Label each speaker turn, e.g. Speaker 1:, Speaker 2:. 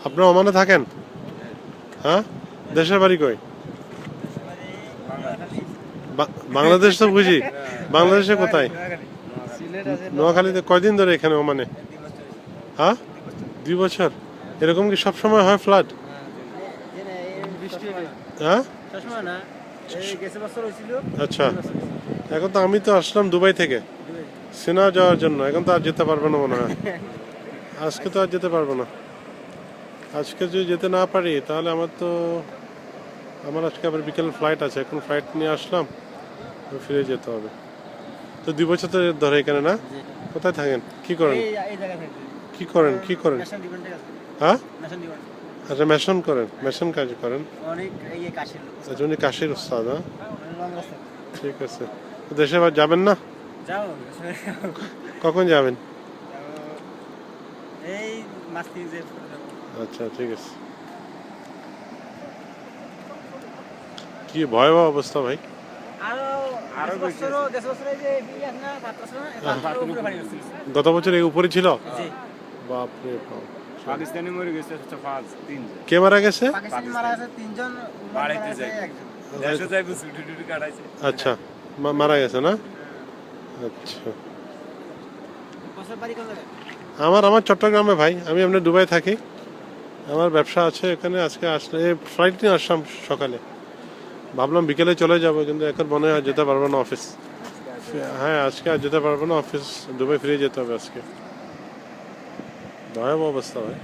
Speaker 1: আপনারা ওমানে থাকেন? হ্যাঁ, দেশের বাড়ি কই? বাংলাদেশ তো বুঝি, বাংলাদেশে কোথায়? নোয়াখালীতে। কয়দিন ধরে এখানে ওমানে? হ্যাঁ, 2 বছর। এরকম কি সব সময় হয় ফ্লাড? হ্যাঁ, আচ্ছা। এখন তো আমি তো আসলাম দুবাই থেকে সিনা যাওয়ার জন্য, এখন তো আর যেতে পারবো না মনে হয়। আজকে তো আর যেতে পারবো না। আজকে যদি যেতে না পারি তাহলে আমার আজকে আবার বিকেল ফ্লাইট আছে, এখন ফ্লাইট নিয়ে আসলাম, ফিরে যেতে হবে। তো 2 বছর তো ধরে এখানে না? কোথায় থাকেন, কি করেন? কি করেন? হ্যাঁ, আচ্ছা, মেশন করেন, মেশন কাজ করেন। আচ্ছা, উনি কাশির উস্তাদ। হ্যাঁ, ঠিক আছে। তো দেশে আবার যাবেন না? কখন যাবেন? আচ্ছা, ঠিক আছে। কি ভয়াবহ অবস্থা ভাই। গত বছর এই উপরে ছিল? বাপরে বাপ।
Speaker 2: পাকিস্তানি মরে গেছে 3 জন।
Speaker 1: কে মারা গেছে?
Speaker 2: বাড়াইতে যাই দেশে যাইব ছুটি টুটি কাটাইছে।
Speaker 1: আচ্ছা, মারা গেছে না? আচ্ছা, আমার চট্টগ্রামে ভাই, আমি এমনি দুবাই থাকি, আমার ব্যবসা আছে এখানে। আজকে আসলে ফ্লাইট নিয়ে আসলাম সকালে, ভাবলাম বিকেলে চলে যাব, কিন্তু এখন মনে হয় যেতে পারবো না অফিস। হ্যাঁ, আজকে আর যেতে পারবো না অফিস, দুবাই ফিরে যেতে হবে আজকে। ভয়াবহ অবস্থা ভাই।